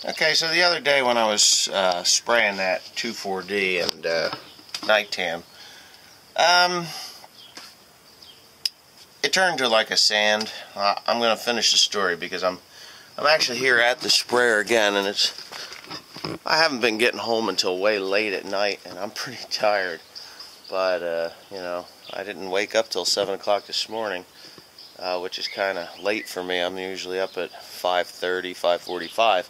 Okay, so the other day when I was spraying that 2,4-D and night tan, it turned to like a sand. I'm going to finish the story because I'm actually here at the sprayer again, and I haven't been getting home until way late at night, and I'm pretty tired. But you know, I didn't wake up till 7 o'clock this morning, which is kind of late for me. I'm usually up at 5:30, 5:45.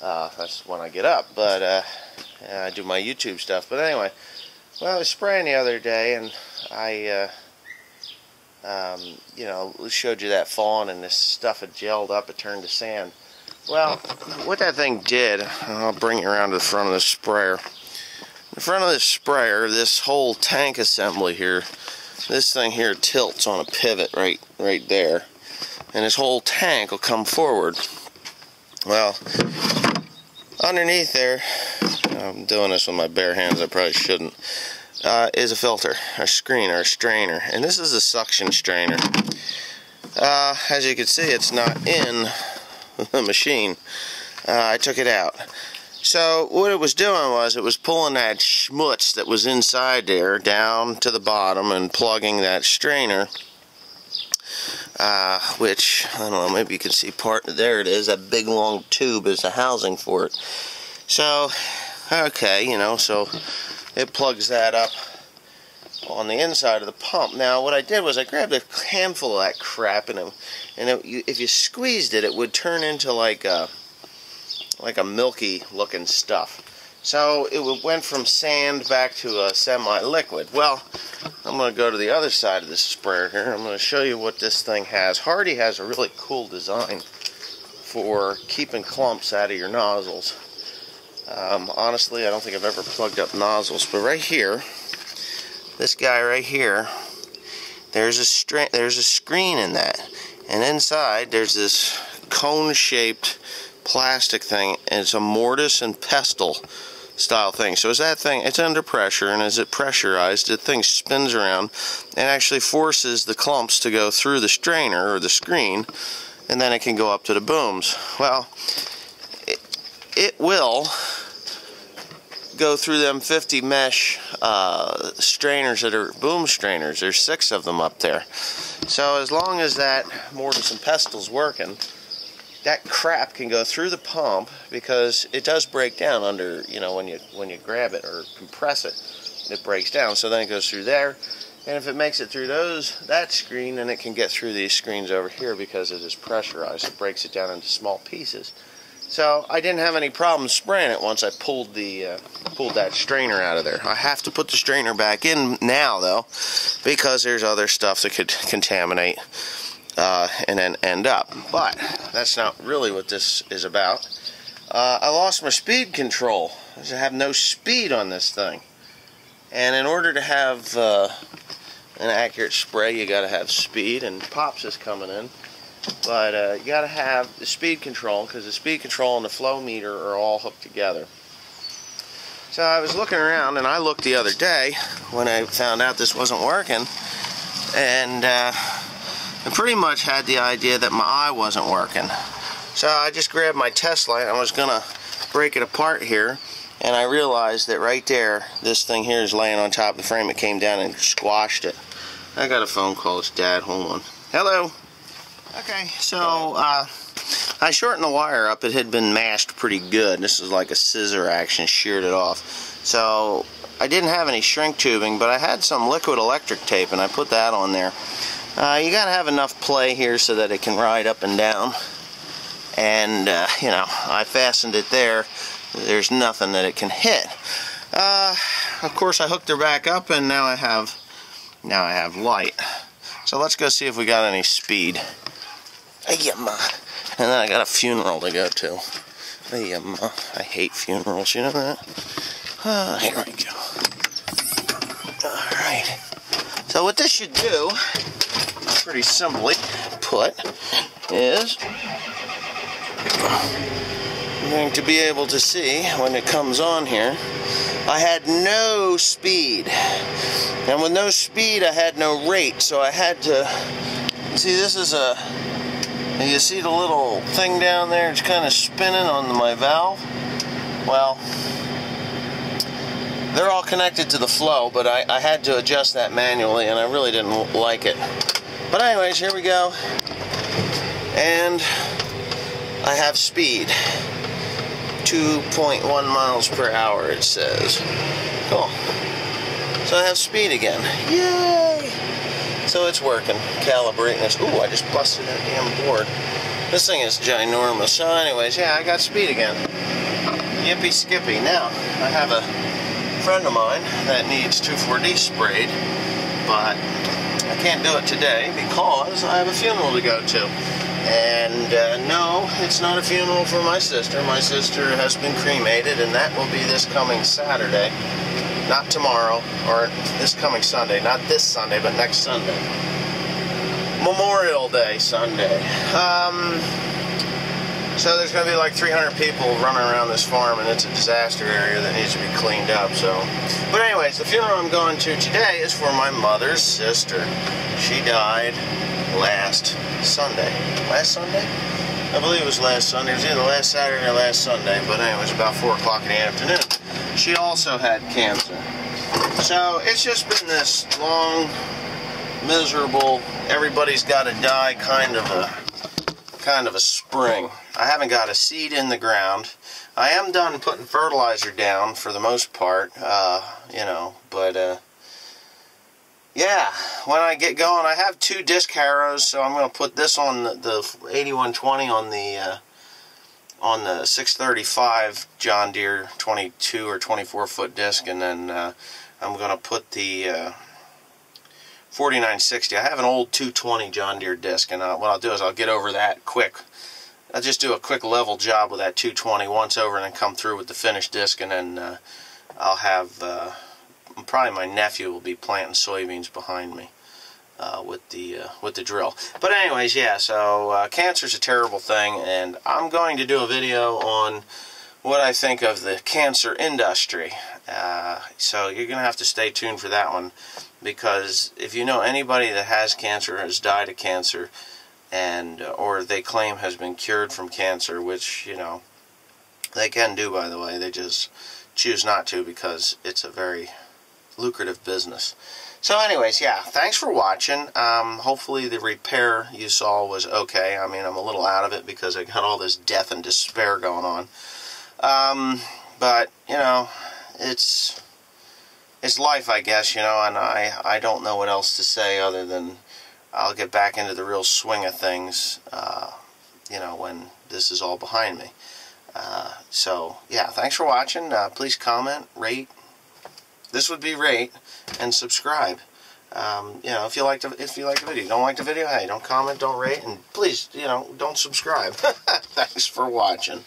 That's when I get up, but I do my YouTube stuff. But anyway, well, I was spraying the other day, and I, you know, showed you that fawn, and this stuff had gelled up. It turned to sand. Well, what that thing did, I'll bring you around to the front of the sprayer. In front of this sprayer, this whole tank assembly here, this thing here tilts on a pivot right there, and this whole tank will come forward. Well, underneath there, I'm doing this with my bare hands, I probably shouldn't, is a filter, a screen, or a strainer, and this is a suction strainer. As you can see, it's not in the machine. I took it out. So what it was doing was it was pulling that schmutz that was inside there down to the bottom and plugging that strainer, which, I don't know, maybe you can see part, there it is, that big long tube is the housing for it. So, okay, you know, so it plugs that up on the inside of the pump. Now, what I did was I grabbed a handful of that crap, and if you squeezed it, it would turn into like a milky looking stuff. So it went from sand back to a semi-liquid. Well, I'm going to go to the other side of this sprayer here. I'm going to show you what this thing has. Hardi has a really cool design for keeping clumps out of your nozzles. Honestly, I don't think I've ever plugged up nozzles, but right here, this guy right here, there's a screen in that, and inside there's this cone-shaped plastic thing, and it's a mortise and pestle style thing. So as that thing, it's under pressure, and as it pressurized, the thing spins around and actually forces the clumps to go through the strainer or the screen, and then it can go up to the booms. Well, it will go through them 50 mesh strainers that are boom strainers. There's 6 of them up there. So as long as that mortise and pestle's working, that crap can go through the pump, because it does break down under, you know, when you grab it or compress it, it breaks down. So then it goes through there, and if it makes it through that screen, then it can get through these screens over here because it is pressurized. It breaks it down into small pieces. So I didn't have any problem spraying it once I pulled that strainer out of there. I have to put the strainer back in now, though, because there's other stuff that could contaminate and then end up. But that's not really what this is about. I lost my speed control. I have no speed on this thing, and in order to have an accurate spray, you got to have speed, and Pops is coming in. But you got to have the speed control, because the speed control and the flow meter are all hooked together. So I was looking around, and I looked the other day when I found out this wasn't working, and I pretty much had the idea that my eye wasn't working. So I just grabbed my test light. I was going to break it apart here, and I realized that right there, this thing here is laying on top of the frame. It came down and squashed it. I got a phone call. It's Dad. Hold on. Hello. Okay, so I shortened the wire up. It had been mashed pretty good. This is like a scissor action, sheared it off. So I didn't have any shrink tubing, but I had some liquid electric tape, and I put that on there. You got to have enough play here so that it can ride up and down. And you know, I fastened it there. There's nothing that it can hit. Of course, I hooked her back up, and now I have light. So let's go see if we got any speed. And then I got a funeral to go to. I hate funerals, you know that? Here we go. Alright. So what this should do, pretty simply put, is I'm going to be able to see when it comes on here. I had no speed. And with no speed, I had no rate. So I had to... See, this is You see the little thing down there? It's kind of spinning on my valve. Well, they're all connected to the flow, but I had to adjust that manually, and I really didn't like it. But anyways, here we go. And I have speed. 2.1 miles per hour, it says. Cool. So I have speed again. Yay! So it's working. Calibrating this. Ooh, I just busted that damn board. This thing is ginormous. So anyways, yeah, I got speed again. Yippee skippy. Now, I have a friend of mine that needs 2,4-D sprayed, but I can't do it today because I have a funeral to go to. And no, it's not a funeral for my sister. My sister has been cremated, and that will be this coming Saturday. Not tomorrow, or this coming Sunday. Not this Sunday, but next Sunday. Memorial Day Sunday. So there's going to be like 300 people running around this farm, and it's a disaster area that needs to be cleaned up. So, but anyways, the funeral I'm going to today is for my mother's sister. She died last Sunday. Last Sunday? I believe it was last Sunday. It was either last Saturday or last Sunday, but anyway, it was about 4 o'clock in the afternoon. She also had cancer. So it's just been this long, miserable, everybody's got to die kind of a spring. I haven't got a seed in the ground. I am done putting fertilizer down for the most part, you know, but yeah, when I get going, I have 2 disc harrows, so I'm going to put this on the 8120 on the 635 John Deere 22 or 24 foot disc, and then I'm going to put the 4960. I have an old 220 John Deere disc, and what I'll do is I'll get over that quick. I'll just do a quick level job with that 220 once over, and then come through with the finished disc, and then I'll have probably my nephew will be planting soybeans behind me with the drill. But anyways, yeah. So cancer's a terrible thing, and I'm going to do a video on what I think of the cancer industry. So you're going to have to stay tuned for that one, because if you know anybody that has cancer, has died of cancer, and or they claim has been cured from cancer, which, you know, they can do, by the way, they just choose not to because it's a very lucrative business. So anyways, yeah, thanks for watching. Hopefully the repair you saw was okay. I mean, I'm a little out of it because I got all this death and despair going on. But, you know, it's life, I guess, you know, and I don't know what else to say other than I'll get back into the real swing of things, you know, when this is all behind me. So, yeah, thanks for watching. Please comment, rate. This would be rate and subscribe. You know, if you like the video. Don't like the video, hey, don't comment, don't rate, and please, you know, don't subscribe. Thanks for watching.